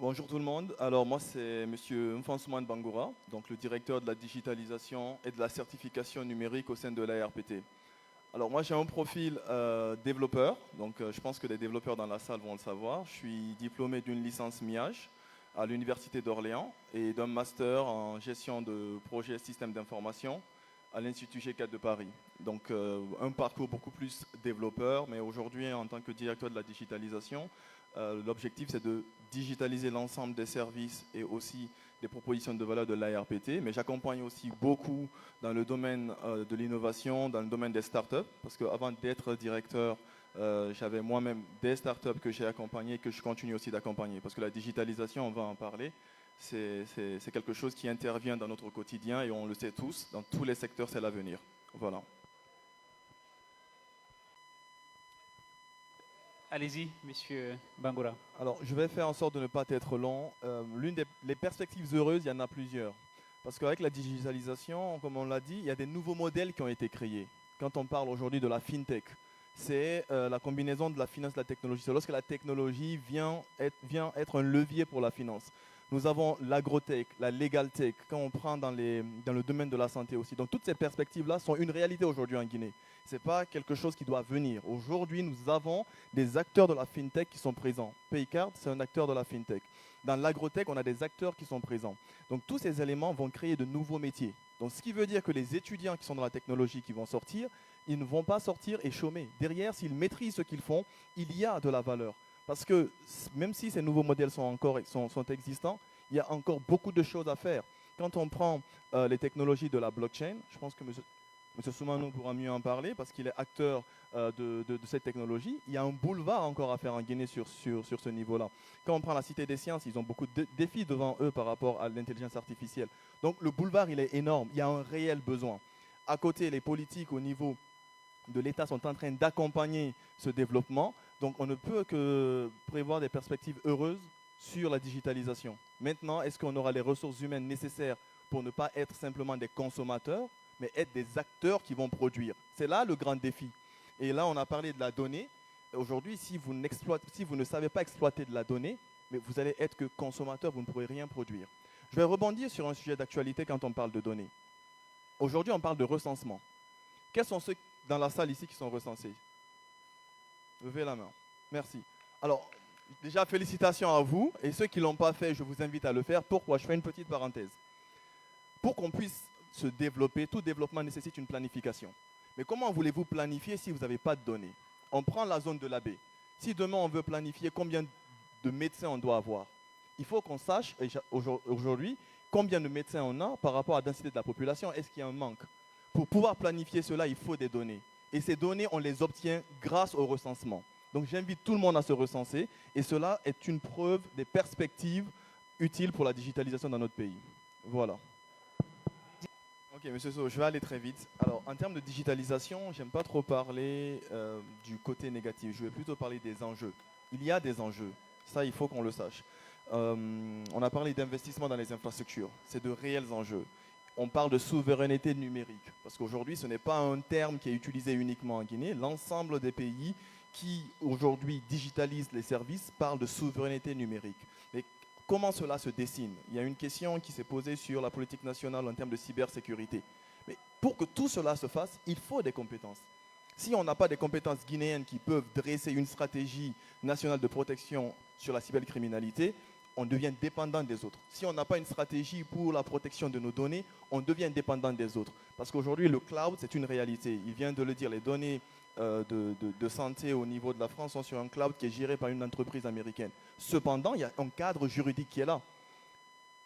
Bonjour tout le monde. Alors moi c'est Monsieur Mfansoumane Bangoura, donc le directeur de la digitalisation et de la certification numérique au sein de l'ARPT. Alors moi j'ai un profil développeur, donc je pense que les développeurs dans la salle vont le savoir. Je suis diplômé d'une licence MIAGE à l'Université d'Orléans et d'un master en gestion de projets systèmes d'information à l'Institut G4 de Paris. Donc un parcours beaucoup plus développeur, mais aujourd'hui en tant que directeur de la digitalisation, l'objectif c'est de digitaliser l'ensemble des services et aussi des propositions de valeur de l'ARPT, mais j'accompagne aussi beaucoup dans le domaine de l'innovation, dans le domaine des startups, parce qu'avant d'être directeur, j'avais moi-même des startups que j'ai accompagnées et que je continue aussi d'accompagner, parce que la digitalisation, on va en parler, c'est quelque chose qui intervient dans notre quotidien et on le sait tous, dans tous les secteurs, c'est l'avenir. Voilà. Allez-y, Monsieur Bangoura. Alors, je vais faire en sorte de ne pas être long. Les perspectives heureuses, il y en a plusieurs. Parce qu'avec la digitalisation, comme on l'a dit, il y a des nouveaux modèles qui ont été créés. Quand on parle aujourd'hui de la fintech, c'est la combinaison de la finance et de la technologie. C'est lorsque la technologie vient être un levier pour la finance. Nous avons l'agrotech, la legal tech, quand on prend dans le domaine de la santé aussi. Donc toutes ces perspectives-là sont une réalité aujourd'hui en Guinée. Ce n'est pas quelque chose qui doit venir. Aujourd'hui, nous avons des acteurs de la fintech qui sont présents. Paycard, c'est un acteur de la fintech. Dans l'agrotech, on a des acteurs qui sont présents. Donc tous ces éléments vont créer de nouveaux métiers. Donc ce qui veut dire que les étudiants qui sont dans la technologie qui vont sortir, ils ne vont pas sortir et chômer. Derrière, s'ils maîtrisent ce qu'ils font, il y a de la valeur. Parce que même si ces nouveaux modèles sont existants, il y a encore beaucoup de choses à faire. Quand on prend les technologies de la blockchain, je pense que M. Soumano pourra mieux en parler parce qu'il est acteur de cette technologie. Il y a un boulevard encore à faire en Guinée sur ce niveau-là. Quand on prend la Cité des Sciences, ils ont beaucoup de défis devant eux par rapport à l'intelligence artificielle. Donc le boulevard, il est énorme. Il y a un réel besoin. À côté, les politiques au niveau de l'État sont en train d'accompagner ce développement. Donc on ne peut que prévoir des perspectives heureuses sur la digitalisation. Maintenant, est-ce qu'on aura les ressources humaines nécessaires pour ne pas être simplement des consommateurs, mais être des acteurs qui vont produire? C'est là le grand défi. Et là, on a parlé de la donnée. Aujourd'hui, si vous ne savez pas exploiter de la donnée, mais vous allez être que consommateur, vous ne pourrez rien produire. Je vais rebondir sur un sujet d'actualité quand on parle de données. Aujourd'hui, on parle de recensement. Quels sont ceux dans la salle ici qui sont recensés? Levez la main. Merci. Alors, déjà, félicitations à vous. Et ceux qui ne l'ont pas fait, je vous invite à le faire. Pourquoi? Je fais une petite parenthèse. Pour qu'on puisse se développer, tout développement nécessite une planification. Mais comment voulez-vous planifier si vous n'avez pas de données? On prend la zone de l'AB. Si demain on veut planifier combien de médecins on doit avoir, il faut qu'on sache aujourd'hui combien de médecins on a par rapport à la densité de la population. Est-ce qu'il y a un manque? Pour pouvoir planifier cela, il faut des données. Et ces données, on les obtient grâce au recensement. Donc j'invite tout le monde à se recenser. Et cela est une preuve des perspectives utiles pour la digitalisation dans notre pays. Voilà. Ok, Monsieur So, je vais aller très vite. Alors, en termes de digitalisation, j'aime pas trop parler du côté négatif. Je vais plutôt parler des enjeux. Il y a des enjeux. Ça, il faut qu'on le sache. On a parlé d'investissement dans les infrastructures. C'est de réels enjeux. On parle de souveraineté numérique. Parce qu'aujourd'hui, ce n'est pas un terme qui est utilisé uniquement en Guinée. L'ensemble des pays qui, aujourd'hui, digitalisent les services parlent de souveraineté numérique. Mais comment cela se dessine? Il y a une question qui s'est posée sur la politique nationale en termes de cybersécurité. Mais pour que tout cela se fasse, il faut des compétences. Si on n'a pas des compétences guinéennes qui peuvent dresser une stratégie nationale de protection sur la cybercriminalité, on devient dépendant des autres. Si on n'a pas une stratégie pour la protection de nos données, on devient dépendant des autres. Parce qu'aujourd'hui, le cloud, c'est une réalité. Il vient de le dire, les données de santé au niveau de la France sont sur un cloud qui est géré par une entreprise américaine. Cependant, il y a un cadre juridique qui est là.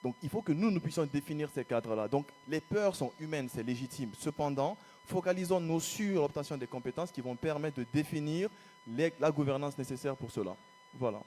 Donc, il faut que nous puissions définir ces cadres-là. Donc, les peurs sont humaines, c'est légitime. Cependant, focalisons-nous sur l'obtention des compétences qui vont permettre de définir la gouvernance nécessaire pour cela. Voilà.